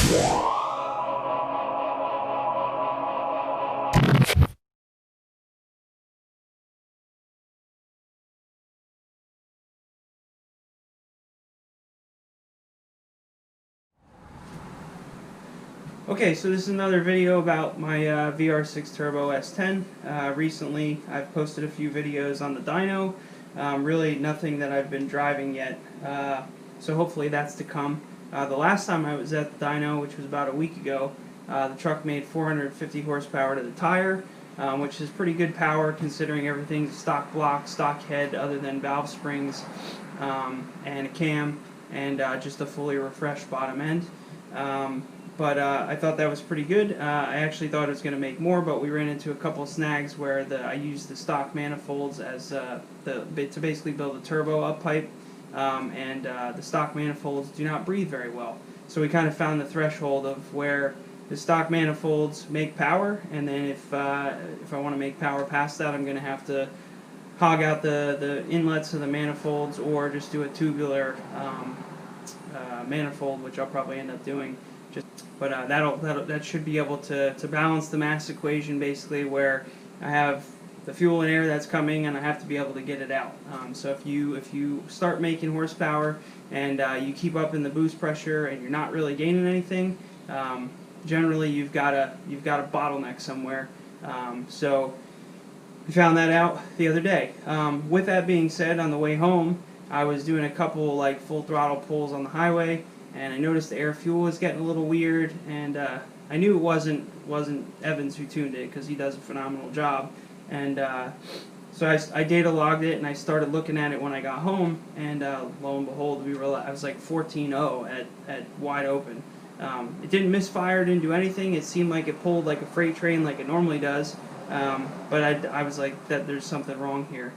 Okay, so this is another video about my VR6 Turbo S10. Recently, I've posted a few videos on the dyno. Really nothing that I've been driving yet, so hopefully that's to come. The last time I was at the dyno, which was about a week ago, the truck made 450 horsepower to the tire, which is pretty good power considering everything's stock block, stock head other than valve springs, and a cam, and just a fully refreshed bottom end. But I thought that was pretty good. I actually thought it was going to make more, but we ran into a couple of snags where I used the stock manifolds as to basically build a turbo up pipe, and the stock manifolds do not breathe very well. So we kind of found the threshold of where the stock manifolds make power, and then if I want to make power past that, I'm going to have to hog out the inlets of the manifolds or just do a tubular manifold, which I'll probably end up doing. But that should be able to balance the mass equation, basically, where I have the fuel and air that's coming and I have to be able to get it out. So if you start making horsepower and you keep up in the boost pressure and you're not really gaining anything, generally you've got a bottleneck somewhere. So we found that out the other day. With that being said, on the way home, I was doing a couple like full throttle pulls on the highway, and I noticed the air fuel was getting a little weird, and I knew it wasn't Evans who tuned it, because he does a phenomenal job. And so I data logged it, and I started looking at it when I got home, and lo and behold, I was like 14.0 at wide open. It didn't misfire, didn't do anything. It seemed like it pulled like a freight train like it normally does, but I was like, there's something wrong here.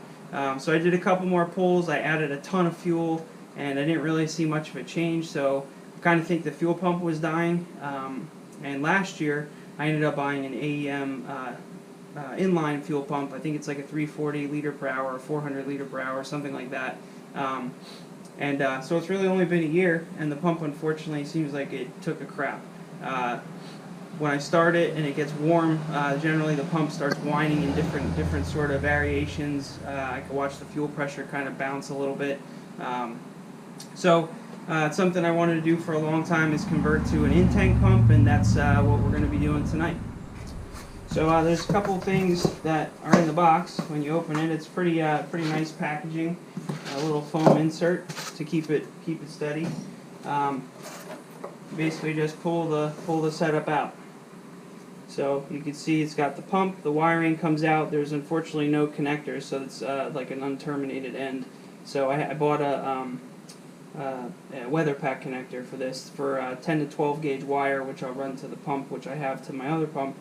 So I did a couple more pulls. I added a ton of fuel, and I didn't really see much of a change, so I kind of think the fuel pump was dying. And last year, I ended up buying an AEM inline fuel pump. I think it's like a 340 liter per hour, or 400 liter per hour, something like that. So it's really only been a year, and the pump unfortunately seems like it took a crap. When I start it and it gets warm, generally the pump starts whining in different sort of variations. I can watch the fuel pressure kind of bounce a little bit. So it's something I wanted to do for a long time, is convert to an in-tank pump, and that's what we're going to be doing tonight. So there's a couple things that are in the box when you open it. It's pretty nice packaging. A little foam insert to keep it steady. Basically just pull the setup out. So you can see it's got the pump, the wiring comes out. There's unfortunately no connector, so it's like an unterminated end. So I bought a weather pack connector for this, for 10 to 12 gauge wire, which I'll run to the pump, which I have to my other pump.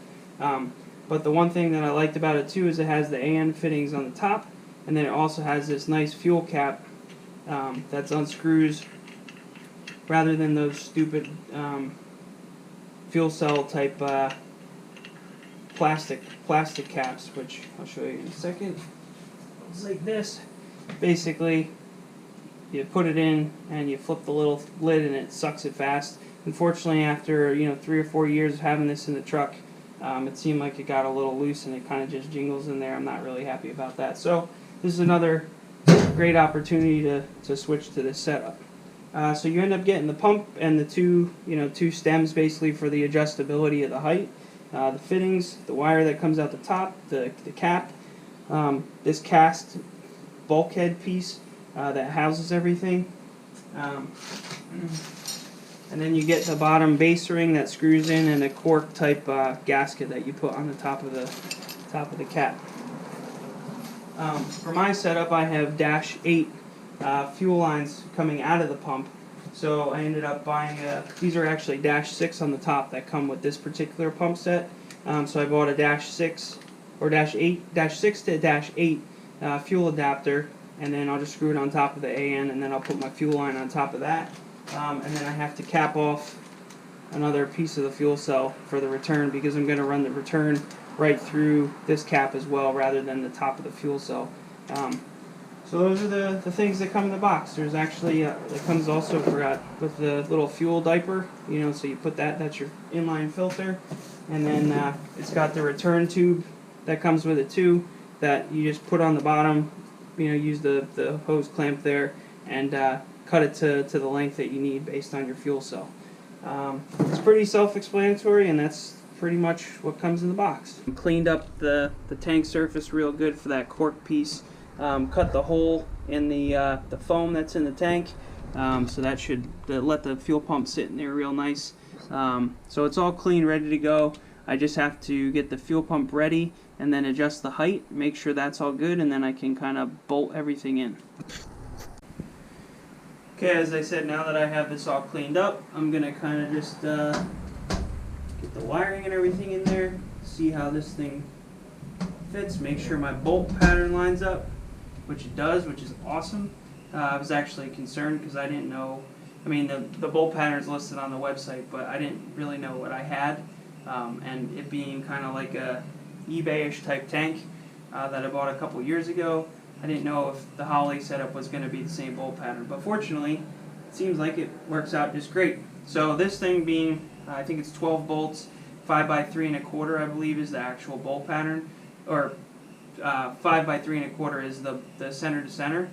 But the one thing that I liked about it too is it has the AN fittings on the top, and then it also has this nice fuel cap that unscrews, rather than those stupid fuel cell type plastic caps, which I'll show you in a second. It's like this. Basically, you put it in and you flip the little lid and it sucks it fast. Unfortunately, after 3 or 4 years of having this in the truck, it seemed like it got a little loose and it kind of just jingles in there. I'm not really happy about that. So this is another great opportunity to switch to this setup. So you end up getting the pump and the two stems basically for the adjustability of the height, the fittings, the wire that comes out the top, the cap, this cast bulkhead piece that houses everything, and then you get the bottom base ring that screws in, and a cork type gasket that you put on the top of the cap. For my setup, I have -8 fuel lines coming out of the pump, so I ended up buying these are actually -6 on the top that come with this particular pump set. So I bought a -6 or -6 to -8 fuel adapter, and then I'll just screw it on top of the AN, and then I'll put my fuel line on top of that, and then I have to cap off another piece of the fuel cell for the return, because I'm going to run the return right through this cap as well, rather than the top of the fuel cell. So those are the things that come in the box. There's actually, it comes also, forgot, with the little fuel diaper, you know, so you put that's your inline filter. And then it's got the return tube that comes with it too, that you just put on the bottom, you know, use the hose clamp there, and cut it to the length that you need based on your fuel cell. It's pretty self-explanatory, and that's pretty much what comes in the box. Cleaned up the tank surface real good for that cork piece. Cut the hole in the foam that's in the tank, so that should let the fuel pump sit in there real nice. So it's all clean, ready to go. I just have to get the fuel pump ready and then adjust the height, make sure that's all good, and then I can kind of bolt everything in. Okay, as I said, now that I have this all cleaned up, I'm going to kind of just get the wiring and everything in there, see how this thing fits, make sure my bolt pattern lines up, which it does, which is awesome. I was actually concerned because I didn't know, I mean, the bolt pattern is listed on the website, but I didn't really know what I had. And it being kind of like a eBay-ish type tank that I bought a couple years ago, I didn't know if the Holley setup was going to be the same bolt pattern. But fortunately, it seems like it works out just great. So this thing being, I think it's 12 bolts, 5x3 1/4, I believe, is the actual bolt pattern, or 5x3 1/4 is the center to center.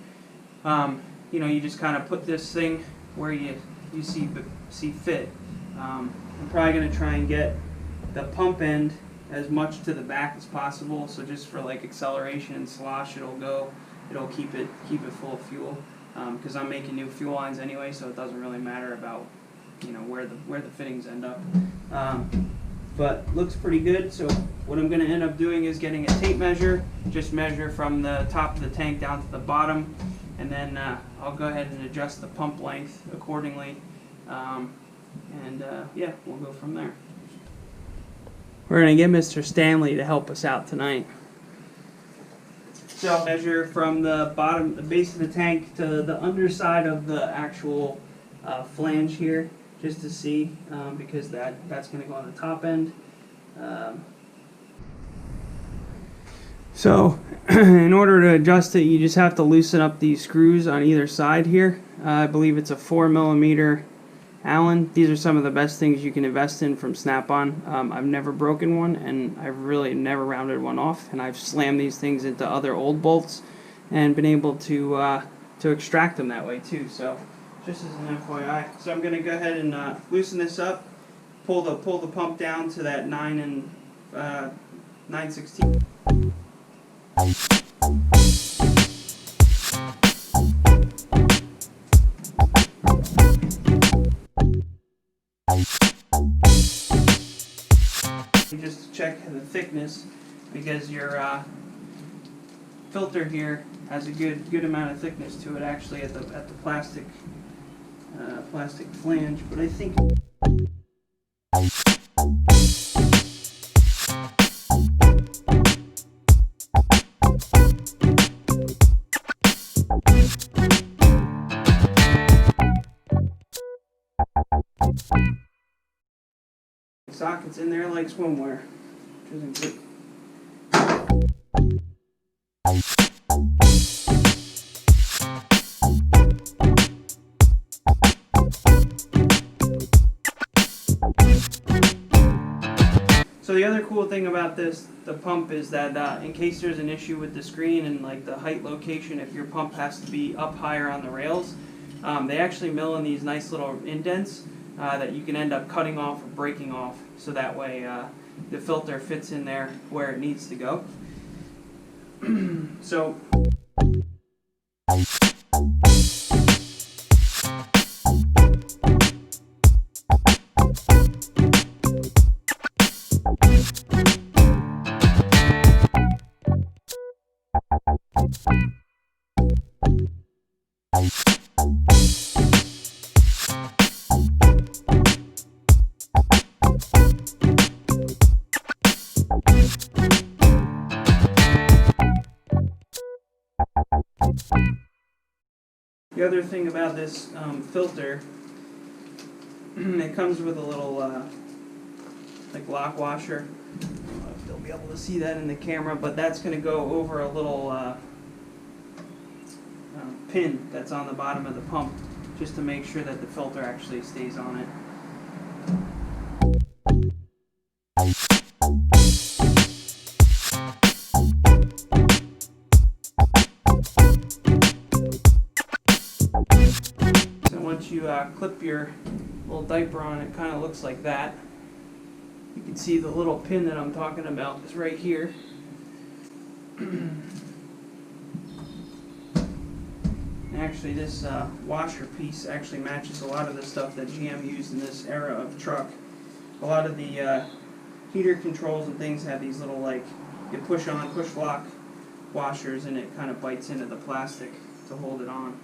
You know, you just kind of put this thing where you see fit. I'm probably going to try and get the pump end as much to the back as possible, so just for like acceleration and slosh, it'll keep it full of fuel, because I'm making new fuel lines anyway, so it doesn't really matter about, you know, where the fittings end up. But looks pretty good. So what I'm going to end up doing is getting a tape measure, just measure from the top of the tank down to the bottom, and then I'll go ahead and adjust the pump length accordingly, yeah, we'll go from there. We're going to get Mr. Stanley to help us out tonight. So measure from the bottom, the base of the tank, to the underside of the actual flange here, just to see, because that's going to go on the top end. So in order to adjust it, you just have to loosen up these screws on either side here. I believe it's a 4mm Allen. These are some of the best things you can invest in from Snap-on. I've never broken one, and I've really never rounded one off, and I've slammed these things into other old bolts and been able to extract them that way too. So just as an FYI. So I'm going to go ahead and loosen this up, pull the pump down to that 9 9/16. Just to check the thickness, because your filter here has a good amount of thickness to it, actually, at the plastic flange. But I think sockets in there like swimwear, which isn't good. So the other cool thing about the pump is that in case there's an issue with the screen and like the height location, if your pump has to be up higher on the rails, they actually mill in these nice little indents that you can end up cutting off or breaking off, so that way the filter fits in there where it needs to go. So the other thing about this filter, it comes with a little like lock washer. I don't know if they'll be able to see that in the camera, but that's going to go over a little pin that's on the bottom of the pump, just to make sure that the filter actually stays on it. So once you clip your little diaper on, it kind of looks like that. You can see the little pin that I'm talking about is right here. Actually, this washer piece actually matches a lot of the stuff that GM used in this era of truck. A lot of the heater controls and things have these little, like, you push on, push lock washers, and it kind of bites into the plastic to hold it on.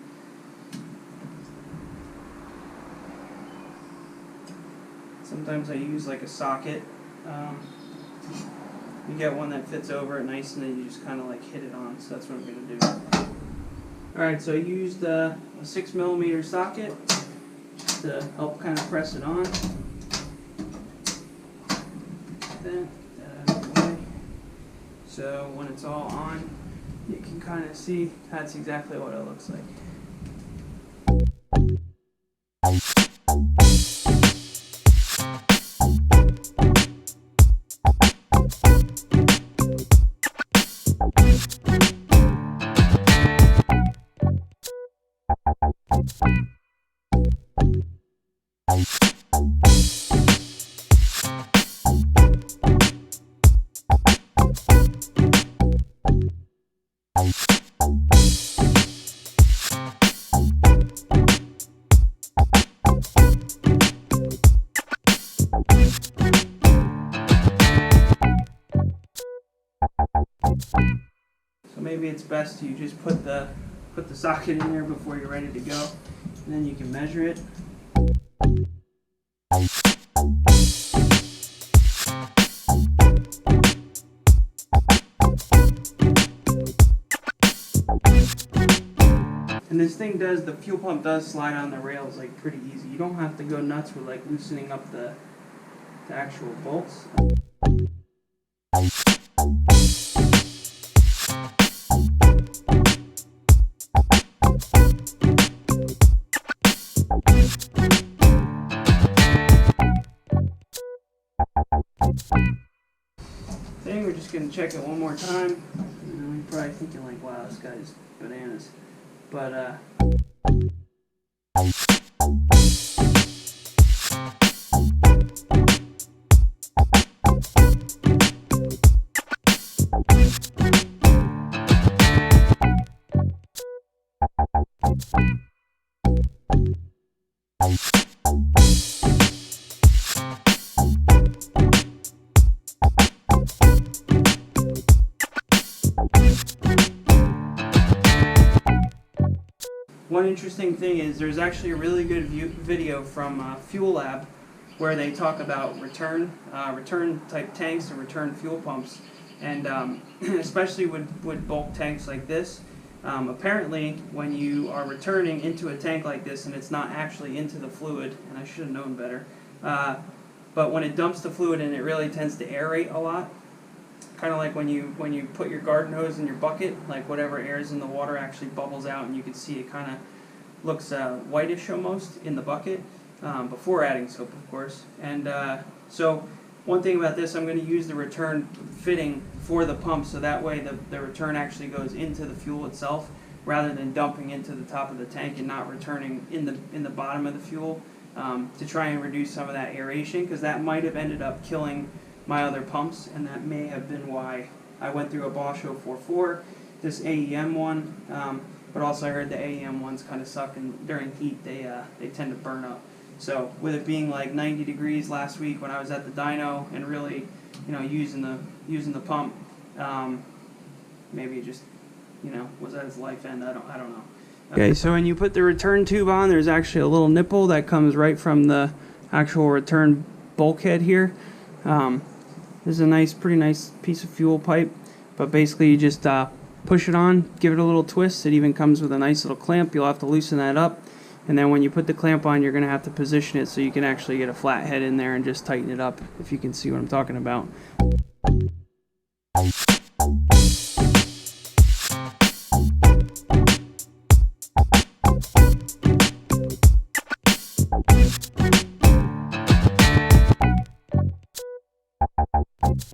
Sometimes I use like a socket. You get one that fits over it nice, and then you just kind of like hit it on. So that's what I'm going to do. Alright, so I used a 6mm socket to help kind of press it on. That out of the way. So when it's all on, you can kind of see that's exactly what it looks like. So maybe it's best you just put the socket in there before you're ready to go, and then you can measure it. And this thing does, the fuel pump does slide on the rails like pretty easy. You don't have to go nuts with like loosening up the actual bolts. I think we're just going to check it one more time. You're probably thinking like, wow, this guy's bananas. But, one interesting thing is there's actually a really good video from Fuel Lab where they talk about return type tanks and return fuel pumps, and especially with bulk tanks like this. Apparently, when you are returning into a tank like this and it's not actually into the fluid, and I should have known better, but when it dumps the fluid in, it really tends to aerate a lot. Kind of like when you put your garden hose in your bucket, like whatever air is in the water actually bubbles out, and you can see it kind of looks whitish almost in the bucket before adding soap, of course. And so one thing about this, I'm going to use the return fitting for the pump, so that way the return actually goes into the fuel itself rather than dumping into the top of the tank and not returning in the bottom of the fuel, to try and reduce some of that aeration, because that might have ended up killing my other pumps, and that may have been why I went through a Bosch 044, this AEM one, but also I heard the AEM ones kind of suck, and during heat they tend to burn up. So with it being like 90 degrees last week when I was at the dyno and really, using the pump, maybe it just, was at its life end. I don't know. Okay, so when you put the return tube on, there's actually a little nipple that comes right from the actual return bulkhead here. This is a pretty nice piece of fuel pipe, but basically you just push it on, give it a little twist. It even comes with a nice little clamp. You'll have to loosen that up, and then when you put the clamp on, you're going to have to position it so you can actually get a flat head in there and just tighten it up, if you can see what I'm talking about. You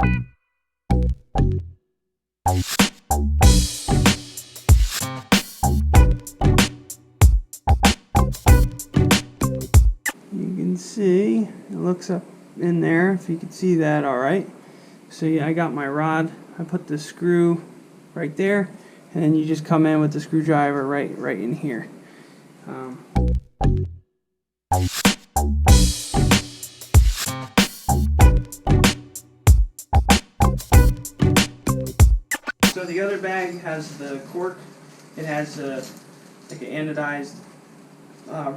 can see it looks up in there, if you can see that all right. So yeah, I got my rod, I put the screw right there, and then you just come in with the screwdriver right in here. So the other bag has the cork. It has like an anodized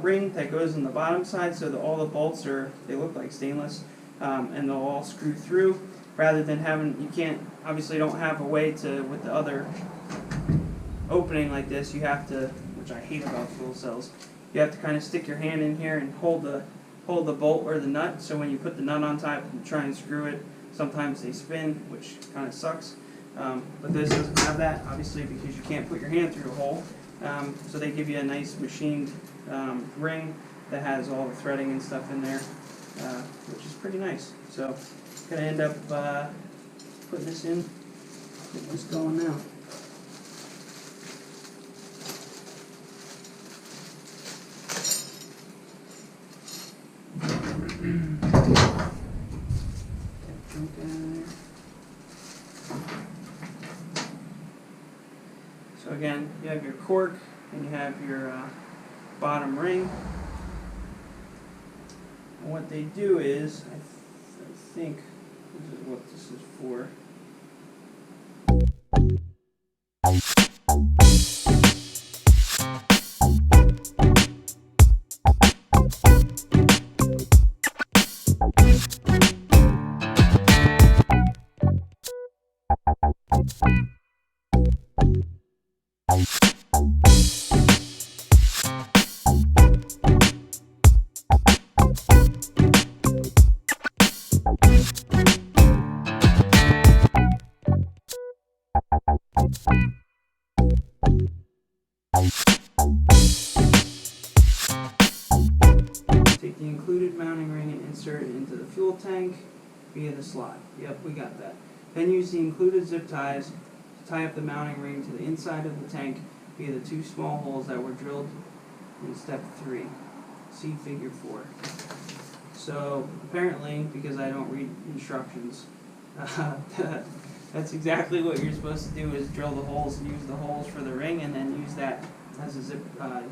ring that goes in the bottom side, so that all the bolts they look like stainless, and they'll all screw through. Rather than you obviously don't have a way to, with the other opening like this, you have to, which I hate about fuel cells, you have to kind of stick your hand in here and hold the bolt or the nut, so when you put the nut on top and try and screw it, sometimes they spin, which kind of sucks. But this doesn't have that, obviously, because you can't put your hand through a hole. So they give you a nice machined ring that has all the threading and stuff in there, which is pretty nice. So I'm going to end up putting this in, get this going now. So again, you have your cork and you have your bottom ring. And what they do is, I think this is what this is for. Take the included mounting ring and insert it into the fuel tank via the slot. Yep, we got that. Then use the included zip ties to tie up the mounting ring to the inside of the tank via the 2 small holes that were drilled in step 3. See figure 4. So apparently, because I don't read instructions, that's exactly what you're supposed to do, is drill the holes and use the holes for the ring, and then use that as a zip tie.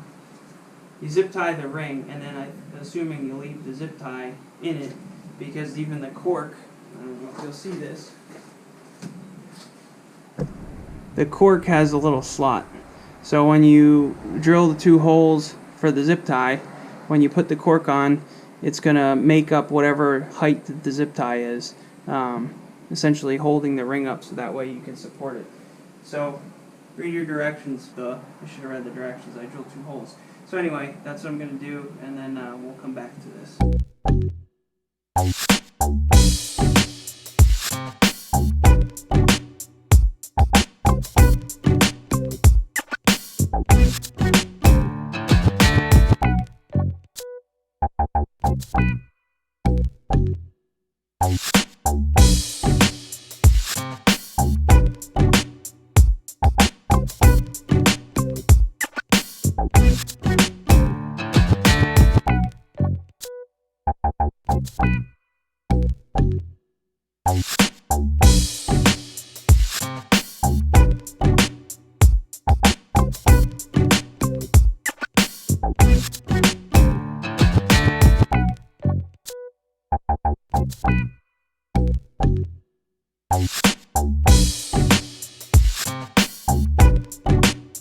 You zip tie the ring, and then assuming you leave the zip tie in it, because even the cork, I don't know if you'll see this, the cork has a little slot. So when you drill the 2 holes for the zip tie, when you put the cork on, it's going to make up whatever height that the zip tie is, essentially holding the ring up so that way you can support it. So read your directions. I should have read the directions. I drilled 2 holes. So anyway, that's what I'm going to do, and then we'll come back to this.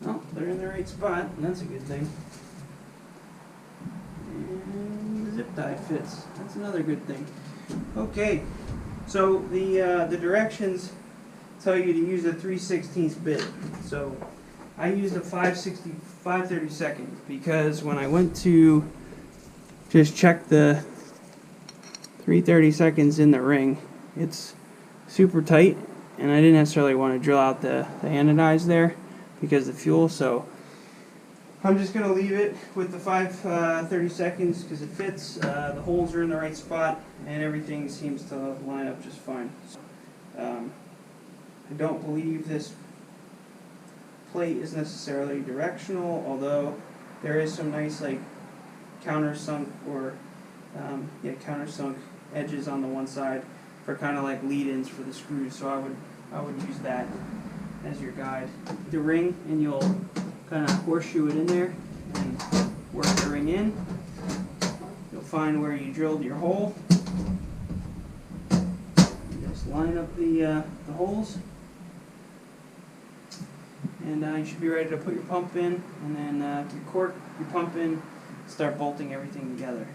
Oh, they're in the right spot, and that's a good thing. And the zip tie fits. That's another good thing. Okay, so the directions tell you to use a 3/16 bit. So I used a 5/32 because when I went to just check the 3/32 in the ring, it's super tight, and I didn't necessarily want to drill out the anodize there because of the fuel, so I'm just going to leave it with the 5/32 because it fits, the holes are in the right spot, and everything seems to line up just fine. I don't believe this plate is necessarily directional, although there is some nice like countersunk or countersunk edges on the one side for kind of like lead-ins for the screws. So I would use that as your guide. The ring, and you'll kind of horseshoe it in there and work the ring in. You'll find where you drilled your hole. You just line up the holes, and you should be ready to put your pump in, and then your cork, your pump in, start bolting everything together.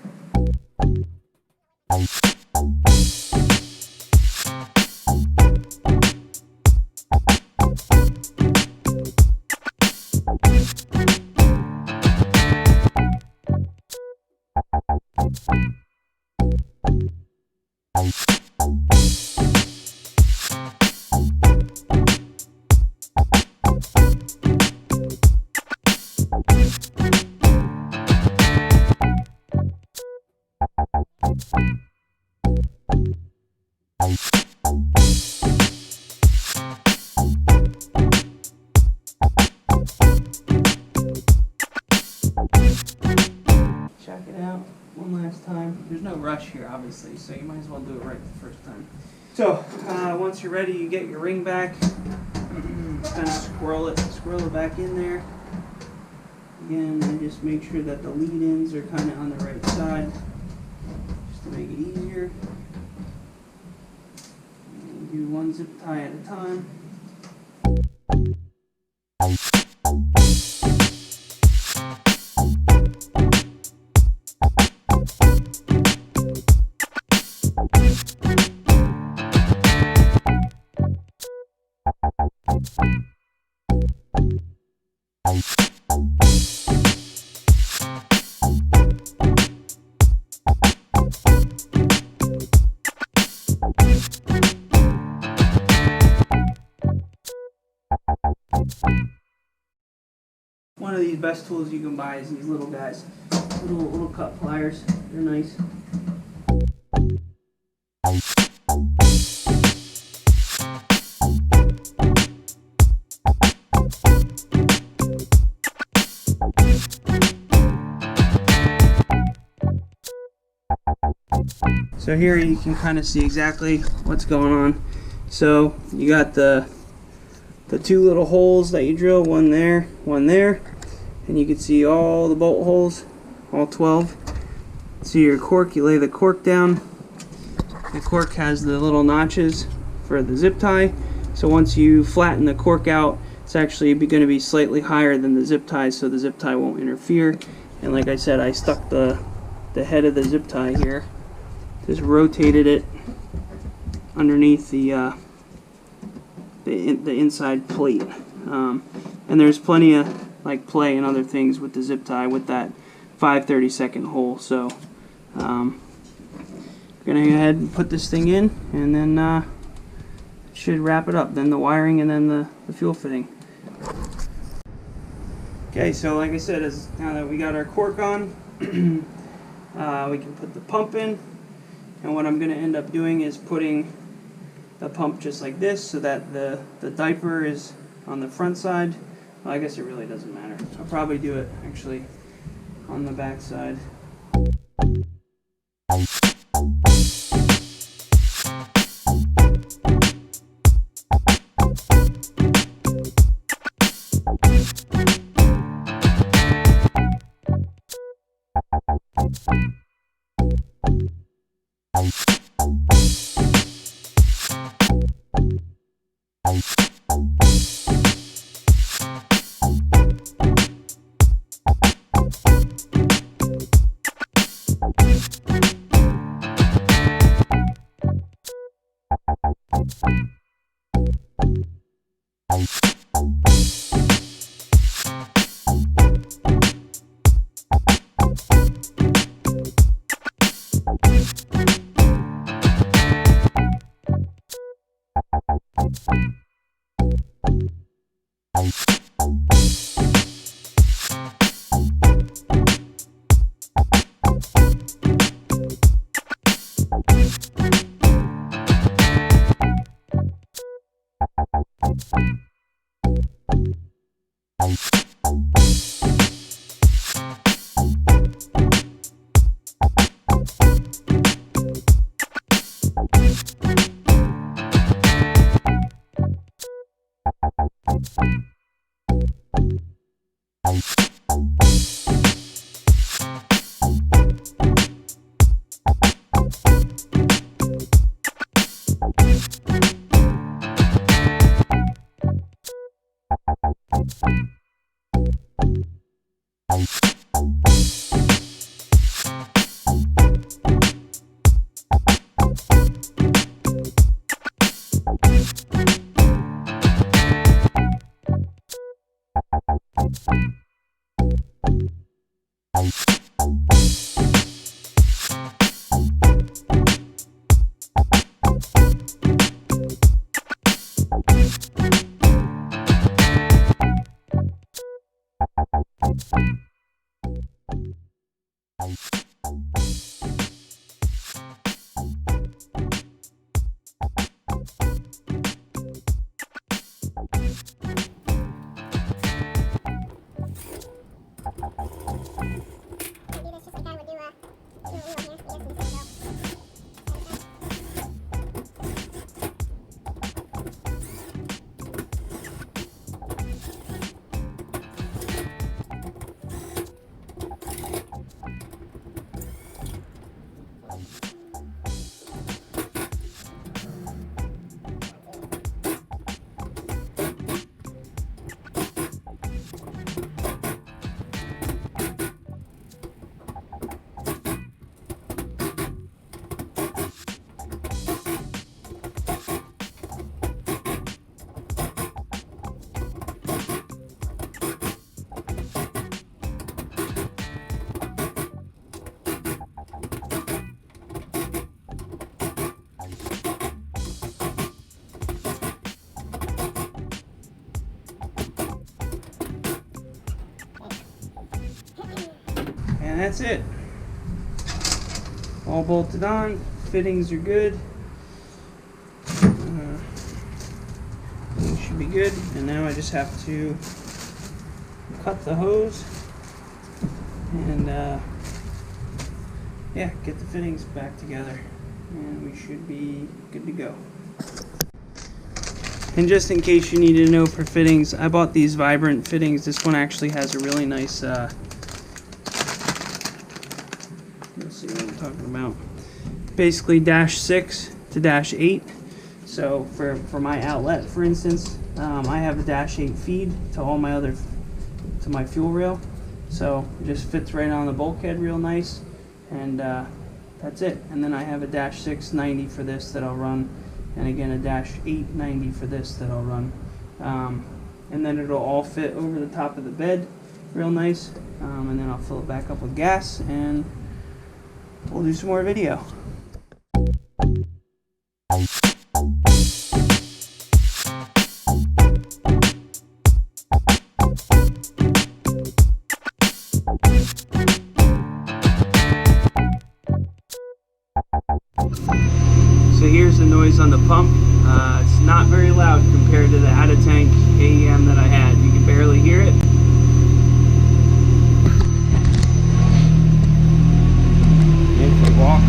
Check it out one last time. There's no rush here, obviously, so you might as well do it right the first time. So once you're ready, you get your ring back. Kind of swirl it back in there. Again, and just make sure that the lead-ins are kind of on the right side, just to make it easier. And do one zip tie at a time. One of these best tools you can buy is these little guys, little cut pliers. They're nice. So here you can kind of see exactly what's going on. So you got the two little holes that you drill, one there, and you can see all the bolt holes, all 12. So your cork, you lay the cork down. The cork has the little notches for the zip tie. So once you flatten the cork out, it's actually going to be slightly higher than the zip tie, so the zip tie won't interfere. And like I said, I stuck the head of the zip tie here. Just rotated it underneath the inside plate, and there's plenty of like play and other things with the zip tie with that 5/32 hole. So I'm gonna go ahead and put this thing in, and then it should wrap it up. Then the wiring, and then the fuel fitting. Okay, so like I said, now that we got our cork on, we can put the pump in. And what I'm going to end up doing is putting the pump just like this, so that the diaper is on the front side. Well, I guess it really doesn't matter. I'll probably do it actually on the back side. And that's it. All bolted on, fittings are good. Should be good. And now I just have to cut the hose and yeah, get the fittings back together, and we should be good to go. And just in case you need to know for fittings, I bought these Vibrant fittings. This one actually has a really nice let's see what I'm talking about. Basically -6 to -8. So for my outlet, for instance, I have a -8 feed to all my to my fuel rail. So it just fits right on the bulkhead real nice, and that's it. And then I have a -6 90 for this that I'll run, and again a -8 90 for this that I'll run. And then it'll all fit over the top of the bed real nice, and then I'll fill it back up with gas and we'll do some more video. So here's the noise on the pump. It's not very loud compared to the out-of-tank AEM that I had. You can barely hear it. If we walk